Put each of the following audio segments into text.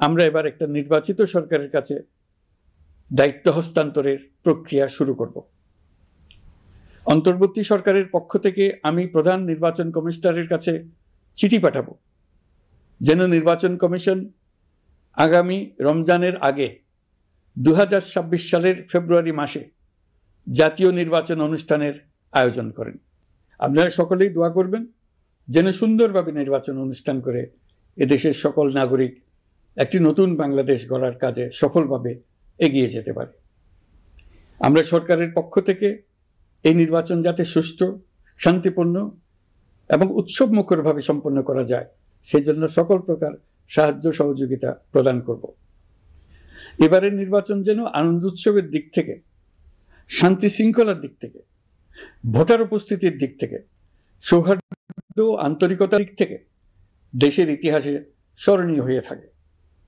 আমরা এবার একটা নির্বাচিত সরকারের কাছে দায়িত্ব হস্তান্তরের প্রক্রিয়া শুরু করব। অন্তর্বর্তী সরকারের পক্ষ থেকে আমি প্রধান নির্বাচন কমিশনারের কাছে চিঠি পাঠাবো, যেন নির্বাচন কমিশন আগামী রমজানের আগে 2026 সালের ফেব্রুয়ারি মাসে জাতীয় নির্বাচন অনুষ্ঠানের আয়োজন করেন। আপনারা সকলেই দোয়া করবেন যেন সুন্দরভাবে নির্বাচন অনুষ্ঠান করে এদেশের সকল নাগরিক একটি নতুন বাংলাদেশ গড়ার কাজে সফলভাবে এগিয়ে যেতে পারে। আমরা সরকারের পক্ষ থেকে এই নির্বাচন যাতে সুষ্ঠু, শান্তিপূর্ণ এবং উৎসবমুখরভাবে সম্পন্ন করা যায় সেই জন্য সকল প্রকার সাহায্য সহযোগিতা প্রদান করব। এবারের নির্বাচন যেন আনন্দ উৎসবের দিক থেকে, শান্তি শৃঙ্খলার দিক থেকে, ভোটার উপস্থিতির দিক থেকে, সৌহার্দ্য আন্তরিকতার দিক থেকে দেশের ইতিহাসে স্মরণীয় হয়ে থাকে।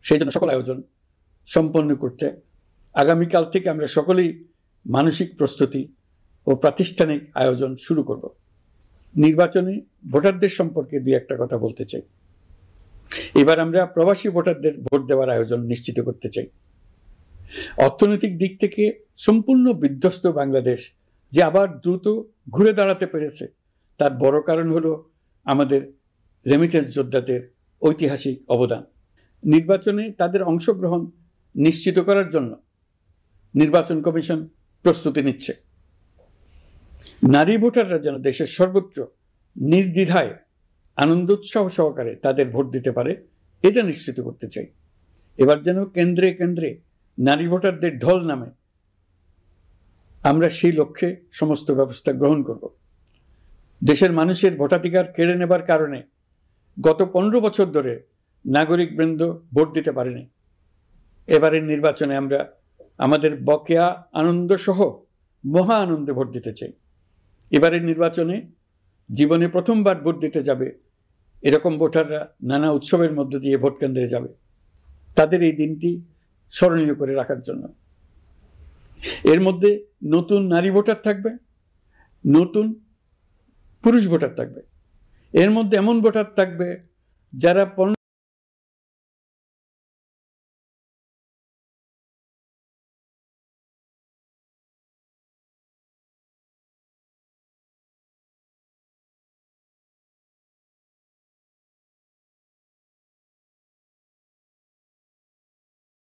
সেই জন্য সকল আয়োজন সম্পন্ন করতে আগামীকাল থেকে আমরা সকলেই মানসিক প্রস্তুতি ও প্রাতিষ্ঠানিক আয়োজন শুরু করব। নির্বাচনে ভোটারদের সম্পর্কে দুই একটা কথা বলতে চাই। এবার আমরা প্রবাসী ভোটারদের ভোট দেওয়ার আয়োজন নিশ্চিত করতে চাই। অর্থনৈতিক দিক থেকে সম্পূর্ণ বিধ্বস্ত বাংলাদেশ যে আবার দ্রুত ঘুরে দাঁড়াতে পেরেছে তার বড় কারণ হলো আমাদের রেমিটেন্স যোদ্ধাদের ঐতিহাসিক অবদান। নির্বাচনে তাদের অংশগ্রহণ নিশ্চিত করার জন্য নির্বাচন কমিশন প্রস্তুতি নিচ্ছে। নারী ভোটাররা যেন দেশের সর্বত্র নির্দ্বিধায় আনন্দোৎসব সহকারে তাদের ভোট দিতে পারে এটা নিশ্চিত করতে চাই। এবার যেন কেন্দ্রে কেন্দ্রে নারী ভোটারদের ঢল নামে, আমরা সেই লক্ষ্যে সমস্ত ব্যবস্থা গ্রহণ করব। দেশের মানুষের ভোটাধিকার কেড়ে নেবার কারণে গত 15 বছর ধরে নাগরিকবৃন্দ ভোট দিতে পারেনি। এবারের নির্বাচনে আমরা আমাদের বকেয়া আনন্দ সহ মহা আনন্দে ভোট দিতে চাই। এবারের নির্বাচনে জীবনে প্রথমবার ভোট দিতে যাবে এরকম ভোটাররা নানা উৎসবের মধ্য দিয়ে ভোট কেন্দ্রে যাবে, তাদের এই দিনটি স্মরণীয় করে রাখার জন্য। এর মধ্যে নতুন নারী ভোটার থাকবে, নতুন পুরুষ ভোটার থাকবে, এর মধ্যে এমন ভোটার থাকবে যারা